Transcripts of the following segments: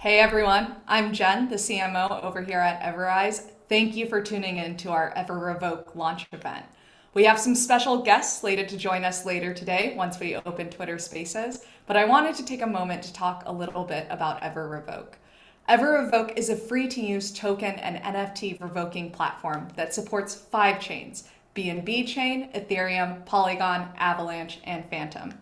Hey everyone, I'm Jen, the CMO over here at EverRise. Thank you for tuning in to our EverRevoke launch event. We have some special guests slated to join us later today once we open Twitter Spaces, but I wanted to take a moment to talk a little bit about EverRevoke. EverRevoke is a free-to-use token and NFT revoking platform that supports 5 chains: BNB Chain, Ethereum, Polygon, Avalanche, and Phantom.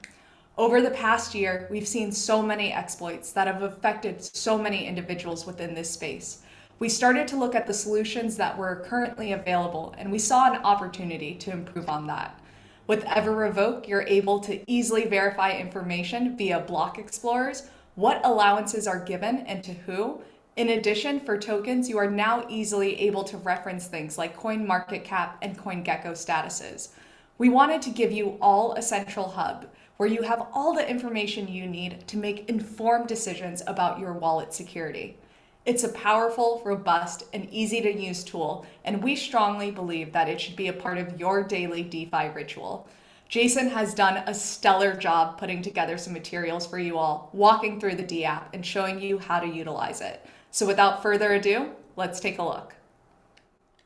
Over the past year, we've seen so many exploits that have affected so many individuals within this space. We started to look at the solutions that were currently available, and we saw an opportunity to improve on that. With EverRevoke, you're able to easily verify information via block explorers, what allowances are given and to who. In addition, for tokens, you are now easily able to reference things like coin market cap and CoinGecko statuses. We wanted to give you all a central hub where you have all the information you need to make informed decisions about your wallet security. It's a powerful, robust, and easy to use tool, and we strongly believe that it should be a part of your daily DeFi ritual. Jason has done a stellar job putting together some materials for you all, walking through the D app and showing you how to utilize it. So without further ado, let's take a look.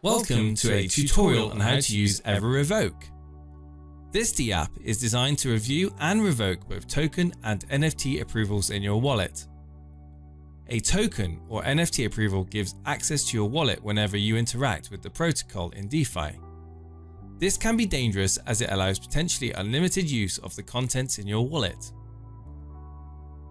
Welcome to a tutorial on how to use EverRevoke. This D app is designed to review and revoke both token and NFT approvals in your wallet. A token or NFT approval gives access to your wallet whenever you interact with the protocol in DeFi. This can be dangerous as it allows potentially unlimited use of the contents in your wallet.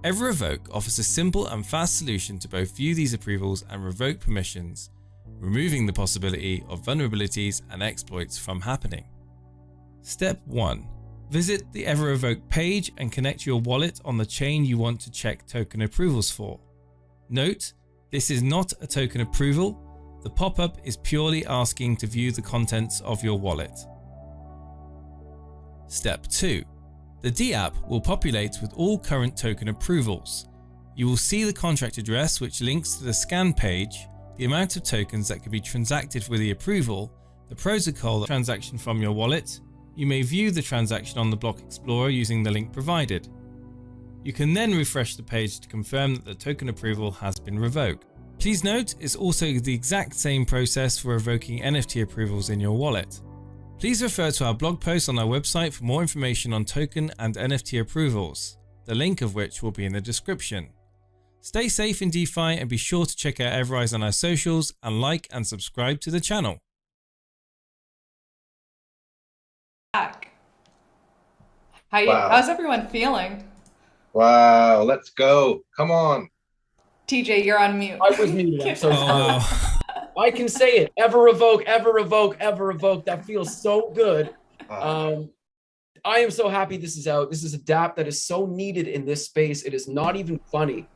EverRevoke offers a simple and fast solution to both view these approvals and revoke permissions removing the possibility of vulnerabilities and exploits from happening. Step 1. Visit the EverRevoke page and connect your wallet on the chain you want to check token approvals for. Note, this is not a token approval. The pop-up is purely asking to view the contents of your wallet. Step 2. The D app will populate with all current token approvals. You will see the contract address which links to the scan page, the amount of tokens that can be transacted with the approval, the protocol transaction from your wallet. You may view the transaction on the Block Explorer using the link provided. You can then refresh the page to confirm that the token approval has been revoked. Please note, it's also the exact same process for revoking NFT approvals in your wallet. Please refer to our blog post on our website for more information on token and NFT approvals, the link of which will be in the description. Stay safe in DeFi and be sure to check out EverRise on our socials and like and subscribe to the channel. How's everyone feeling? Wow, let's go. Come on. TJ, you're on mute. I was muted. I'm so sorry. I can say it. EverRevoke, EverRevoke, EverRevoke. That feels so good. I am so happy this is out. This is a dApp that is so needed in this space. It is not even funny.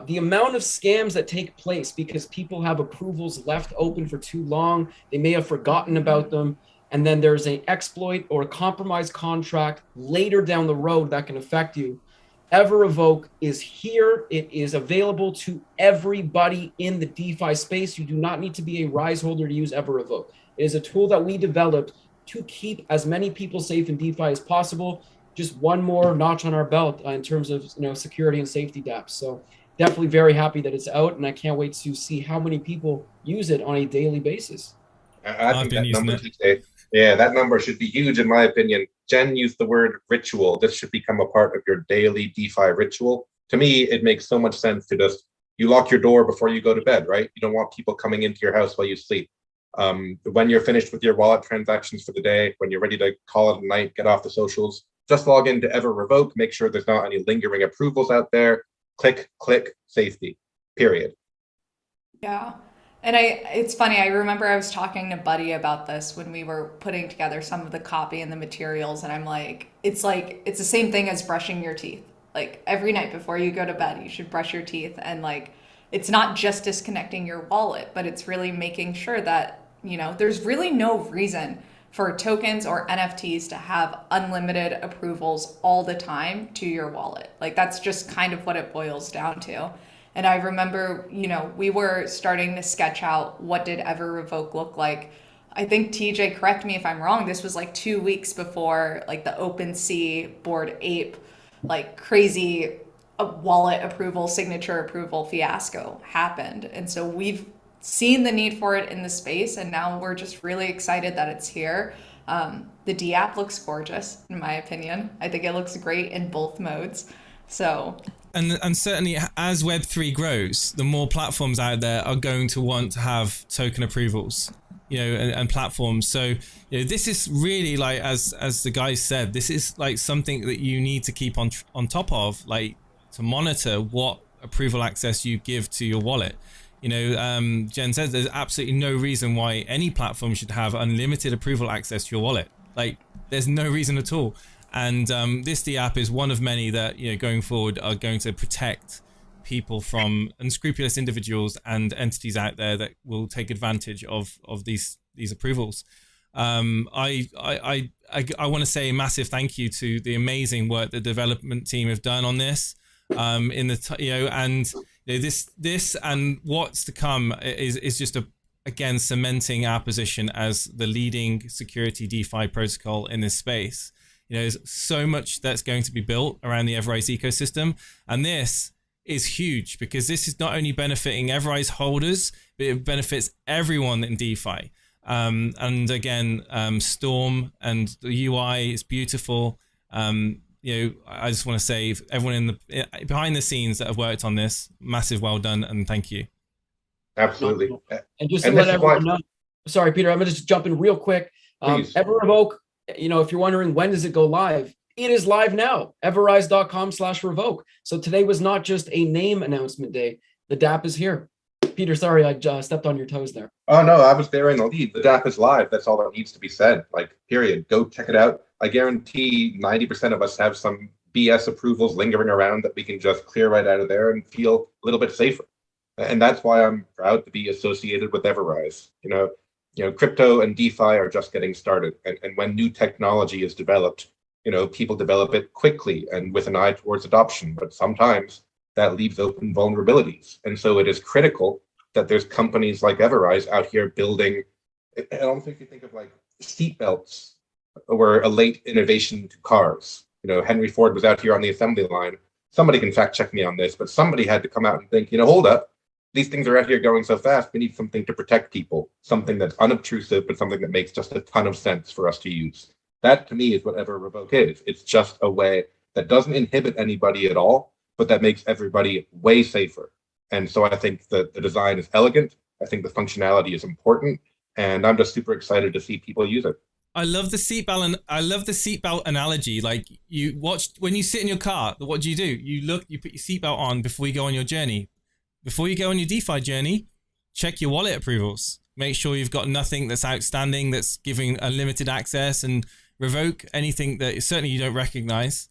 The amount of scams that take place because people have approvals left open for too long. They may have forgotten about them. And then there's an exploit or a compromised contract later down the road that can affect you. EverRevoke is here. It is available to everybody in the DeFi space. You do not need to be a Rise holder to use EverRevoke. It is a tool that we developed to keep as many people safe in DeFi as possible. Just one more notch on our belt in terms of security and safety dApps. So definitely very happy that it's out, and I can't wait to see how many people use it on a daily basis. I think that number today, that number should be huge in my opinion. Jen used the word ritual. This should become a part of your daily DeFi ritual. To me, it makes so much sense to just, you lock your door before you go to bed, right? You don't want people coming into your house while you sleep. When you're finished with your wallet transactions for the day, when you're ready to call it a night, get off the socials, just log into EverRevoke, make sure there's not any lingering approvals out there. Click, safety, period. Yeah. And it's funny, I remember I was talking to Buddy about this when we were putting together some of the copy and the materials, and I'm like, it's the same thing as brushing your teeth. Like every night before you go to bed, you should brush your teeth, and like, it's not just disconnecting your wallet, but it's really making sure that, there's really no reason for tokens or NFTs to have unlimited approvals all the time to your wallet. Like that's just kind of what it boils down to. And I remember, we were starting to sketch out what did EverRevoke look like. I think TJ, correct me if I'm wrong, this was like 2 weeks before like the OpenSea Bored Ape, like crazy wallet approval, signature approval fiasco happened. And so we've seen the need for it in the space, and now we're just really excited that it's here. The D app looks gorgeous, in my opinion. I think it looks great in both modes. So... And certainly as Web3 grows, the more platforms out there are going to want to have token approvals, and platforms. So, this is really like, as the guys said, this is like something that you need to keep on top of, like to monitor what approval access you give to your wallet. Jen says there's absolutely no reason why any platform should have unlimited approval access to your wallet. Like there's no reason at all. And this D app is one of many that going forward are going to protect people from unscrupulous individuals and entities out there that will take advantage of these approvals. I want to say a massive thank you to the amazing work the development team have done on this. This and what's to come is just again cementing our position as the leading security DeFi protocol in this space. There's so much that's going to be built around the EverRise ecosystem. And this is huge because this is not only benefiting EverRise holders, but it benefits everyone in DeFi. And again, Storm and the UI is beautiful. I just want to say everyone behind the scenes that have worked on this, massive well done and thank you. Absolutely. And just to let everyone know, sorry, Peter, I'm going to just jump in real quick. EverRevoke, if you're wondering when does it go live, it is live now, everrise.com/revoke. So today was not just a name announcement day. The dApp is here. Peter, sorry, I stepped on your toes there. Oh no, I was there in the lead. The DApp is live. That's all that needs to be said. Like, period. Go check it out. I guarantee 90% of us have some BS approvals lingering around that we can just clear right out of there and feel a little bit safer. And that's why I'm proud to be associated with EverRise. Crypto and DeFi are just getting started. And when new technology is developed, people develop it quickly and with an eye towards adoption. But sometimes that leaves open vulnerabilities. And so it is critical that there's companies like EverRise out here building. I don't think you think of like seatbelts were a late innovation to cars. Henry Ford was out here on the assembly line. Somebody can fact check me on this, but somebody had to come out and think, hold up, these things are out here going so fast. We need something to protect people, something that's unobtrusive, but something that makes just a ton of sense for us to use. That to me is what EverRevoke is. It's just a way that doesn't inhibit anybody at all, but that makes everybody way safer. And so I think the design is elegant. I think the functionality is important, and I'm just super excited to see people use it. I love the seatbelt, and I love the seatbelt analogy. Like, you watch when you sit in your car. What do? You put your seatbelt on before you go on your journey. Before you go on your DeFi journey, check your wallet approvals. Make sure you've got nothing that's outstanding, that's giving unlimited access, and revoke anything that certainly you don't recognize.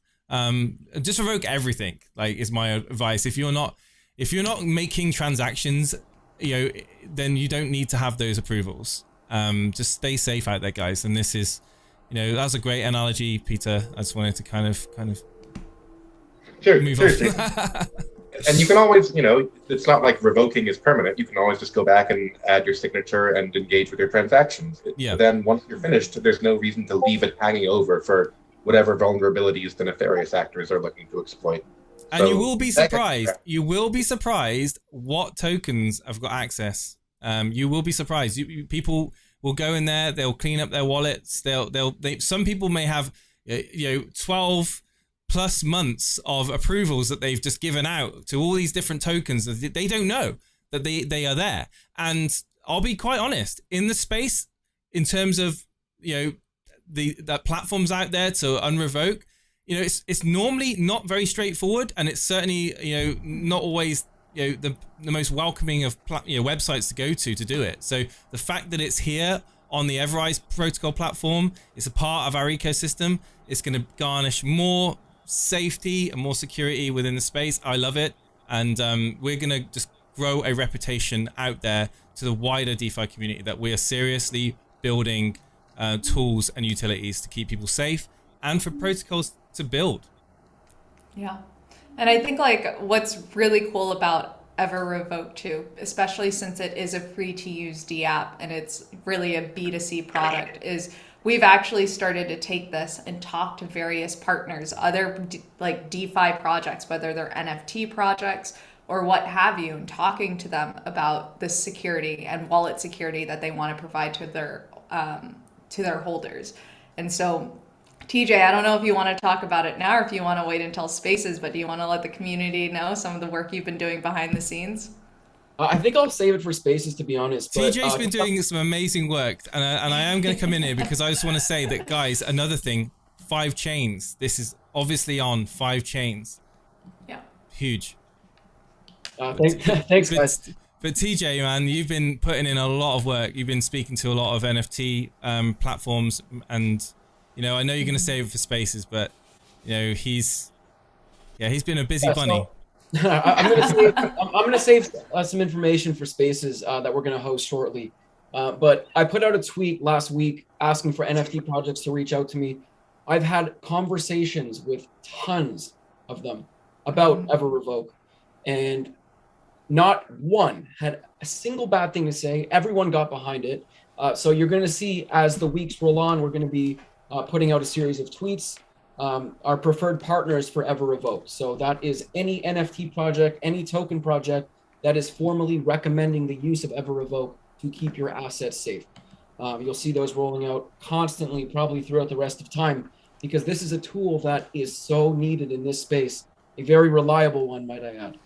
Just revoke everything. Like, is my advice. If you're not making transactions, then you don't need to have those approvals. Just stay safe out there, guys. And this is, that was a great analogy, Peter. I just wanted to kind of move on. And you can always, it's not like revoking is permanent. You can always just go back and add your signature and engage with your transactions. Yeah. Then once you're finished, there's no reason to leave it hanging over for whatever vulnerabilities the nefarious actors are looking to exploit. And so you will be surprised. You will be surprised what tokens have got access. You will be surprised. People will go in there. They'll clean up their wallets. Some people may have, 12 plus months of approvals that they've just given out to all these different tokens. They don't know that they are there. And I'll be quite honest, in the space, in terms of, the platforms out there to unrevoke, it's normally not very straightforward, and it's certainly, not always, the most welcoming of websites to go to do it. So the fact that it's here on the EverRise protocol platform, it's a part of our ecosystem. It's going to garnish more safety and more security within the space. I love it. And we're going to just grow a reputation out there to the wider DeFi community that we are seriously building tools and utilities to keep people safe and for protocols to build. Yeah. And I think like what's really cool about EverRevoke too, especially since it is a free to use DApp and it's really a B2C product, is we've actually started to take this and talk to various partners, other like DeFi projects, whether they're NFT projects or what have you, and talking to them about the security and wallet security that they want to provide to their holders. And so TJ, I don't know if you want to talk about it now or if you want to wait until Spaces, but do you want to let the community know some of the work you've been doing behind the scenes? I think I'll save it for Spaces, to be honest. TJ's been doing some amazing work, and I am going to come in here because I just want to say that, guys, another thing, 5 chains. This is obviously on 5 chains. Yeah. Huge. Thanks, guys. But TJ, man, you've been putting in a lot of work. You've been speaking to a lot of NFT platforms, and I know you're going to save it for Spaces, but he's been a busy bunny. So, I'm gonna save some information for Spaces that we're gonna host shortly. But I put out a tweet last week asking for NFT projects to reach out to me. I've had conversations with tons of them about EverRevoke, and not one had a single bad thing to say. Everyone got behind it. So you're gonna see as the weeks roll on, we're gonna be putting out a series of tweets. Our preferred partners for EverRevoke. So that is any NFT project, any token project that is formally recommending the use of EverRevoke to keep your assets safe. You'll see those rolling out constantly, probably throughout the rest of time, because this is a tool that is so needed in this space. A very reliable one, might I add.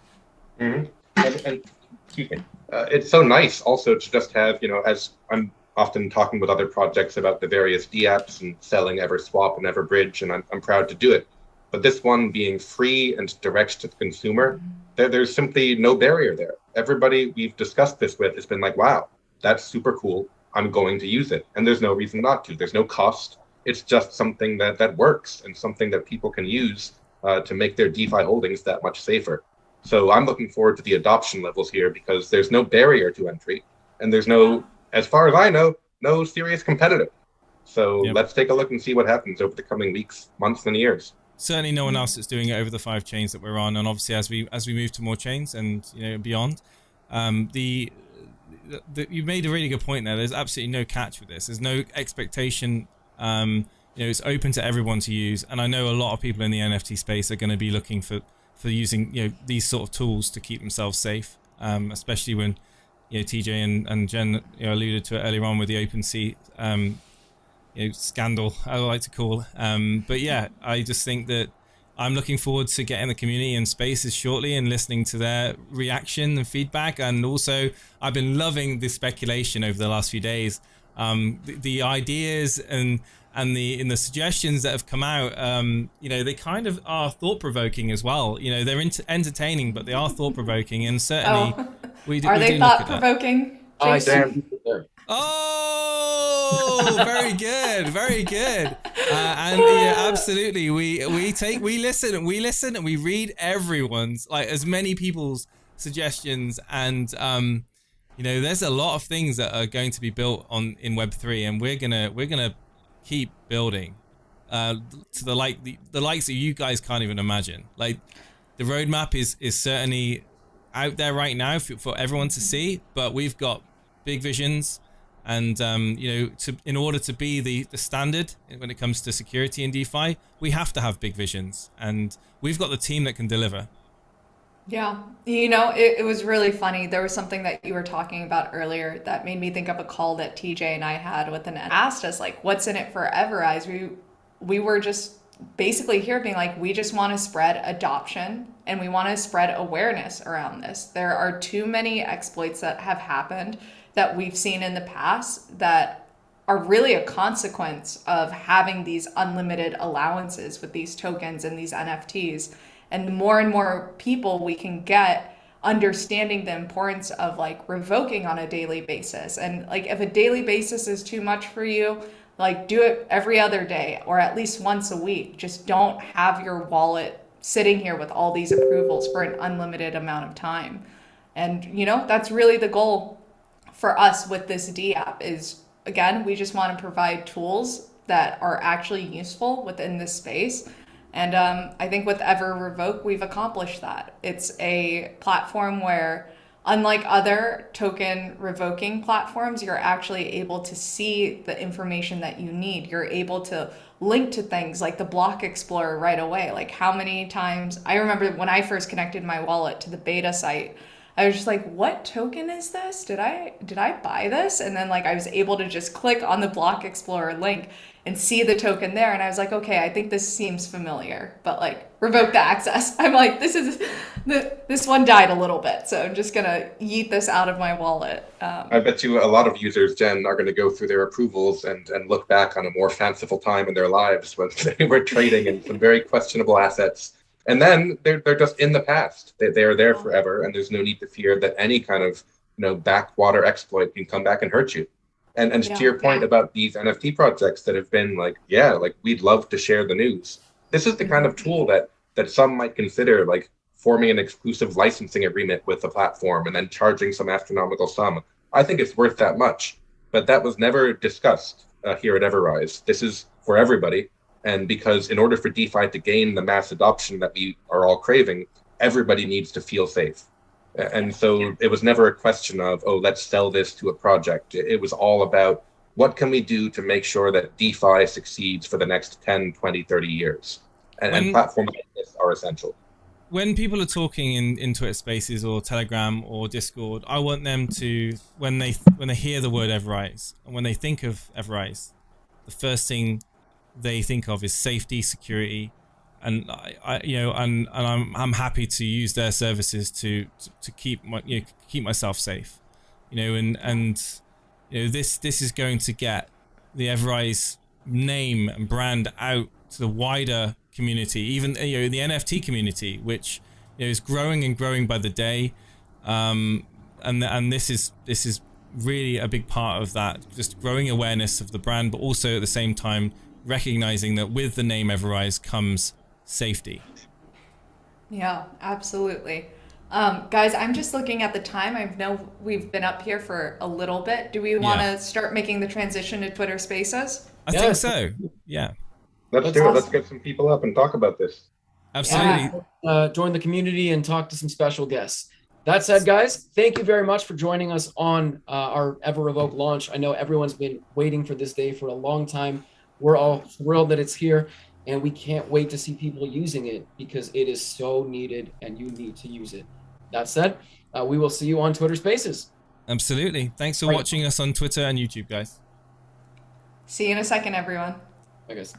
Mm-hmm. And excuse me. It's so nice also to just have, as I'm often talking with other projects about the various DApps and selling EverSwap and EverBridge, and I'm proud to do it. But this one being free and direct to the consumer, There's simply no barrier there. Everybody we've discussed this with has been like, wow, that's super cool. I'm going to use it. And there's no reason not to. There's no cost. It's just something that works and something that people can use to make their DeFi holdings that much safer. So I'm looking forward to the adoption levels here because there's no barrier to entry. And there's no, as far as I know, no serious competitor. So let's take a look and see what happens over the coming weeks, months, and years. Certainly no one else that's doing it over the 5 chains that we're on, and obviously as we move to more chains and beyond, you made a really good point there. There's absolutely no catch with this. There's no expectation. It's open to everyone to use, and I know a lot of people in the NFT space are going to be looking for using these sort of tools to keep themselves safe, especially when TJ and Jen alluded to it earlier on with the OpenSea scandal, I like to call. But yeah, I just think that I'm looking forward to getting the community in spaces shortly and listening to their reaction and feedback. And also, I've been loving the speculation over the last few days. The ideas and the suggestions that have come out, they kind of are thought-provoking as well. They're entertaining, but they are thought-provoking, and certainly we do. Are they thought-provoking? Oh, very good, very good. And yeah, absolutely. We listen and we read everyone's, like, as many people's suggestions, and there's a lot of things that are going to be built in Web3, and we're gonna keep building to the likes that you guys can't even imagine. Like, the roadmap is certainly out there right now for everyone to see, but we've got big visions. And in order to be the standard when it comes to security in DeFi, we have to have big visions, and we've got the team that can deliver. Yeah, it was really funny. There was something that you were talking about earlier that made me think of a call that TJ and I had with an asked us, like, what's in it for EverRise? We were just basically here being like, we just want to spread adoption and we want to spread awareness around this. There are too many exploits that have happened that we've seen in the past that are really a consequence of having these unlimited allowances with these tokens and these NFTs. And the more and more people we can get understanding the importance of, like, revoking on a daily basis. And, like, if a daily basis is too much for you, like, do it every other day or at least once a week. Just don't have your wallet sitting here with all these approvals for an unlimited amount of time. And, that's really the goal for us with this D app is, again, we just want to provide tools that are actually useful within this space. And I think with EverRevoke, we've accomplished that. It's a platform where, unlike other token revoking platforms, you're actually able to see the information that you need. You're able to link to things like the Block Explorer right away. Like, how many times, I remember when I first connected my wallet to the beta site, I was just like, what token is this? Did I buy this? And then, like, I was able to just click on the Block Explorer link and see the token there. And I was like, okay, I think this seems familiar, but, like, revoke the access. I'm like, this one died a little bit, so I'm just gonna yeet this out of my wallet. I bet you a lot of users, Jen, are going to go through their approvals and look back on a more fanciful time in their lives when they were trading in some very questionable assets. And then they're just in the past. They are there forever, and there's no need to fear that any kind of backwater exploit can come back and hurt you. And to your point about these NFT projects that have been like, we'd love to share the news. This is the kind of tool that some might consider, like, forming an exclusive licensing agreement with the platform and then charging some astronomical sum. I think it's worth that much, but that was never discussed here at EverRise. This is for everybody. And because in order for DeFi to gain the mass adoption that we are all craving, everybody needs to feel safe. And so it was never a question of, oh, let's sell this to a project. It was all about, what can we do to make sure that DeFi succeeds for the next 10, 20, 30 years? And platforms like this are essential. When people are talking in Twitter Spaces or Telegram or Discord, I want them to, when they hear the word EverRise and when they think of EverRise, the first thing they think of is safety, security, and I'm happy to use their services to keep myself safe, this is going to get the EverRise name and brand out to the wider community, even the NFT community, which it's growing and growing by the day, and this is really a big part of that, just growing awareness of the brand, but also at the same time recognizing that with the name EverRise comes safety. Yeah, absolutely. Guys, I'm just looking at the time. I know we've been up here for a little bit. Do we want to start making the transition to Twitter Spaces? I think so. Yeah. Let's do it. Let's get some people up and talk about this. Absolutely. Join the community and talk to some special guests. That said, guys, thank you very much for joining us on our EverRevoke launch. I know everyone's been waiting for this day for a long time. We're all thrilled that it's here, and we can't wait to see people using it because it is so needed and you need to use it. That said, we will see you on Twitter Spaces. Absolutely. Thanks for watching us on Twitter and YouTube, guys. See you in a second, everyone. Bye, guys.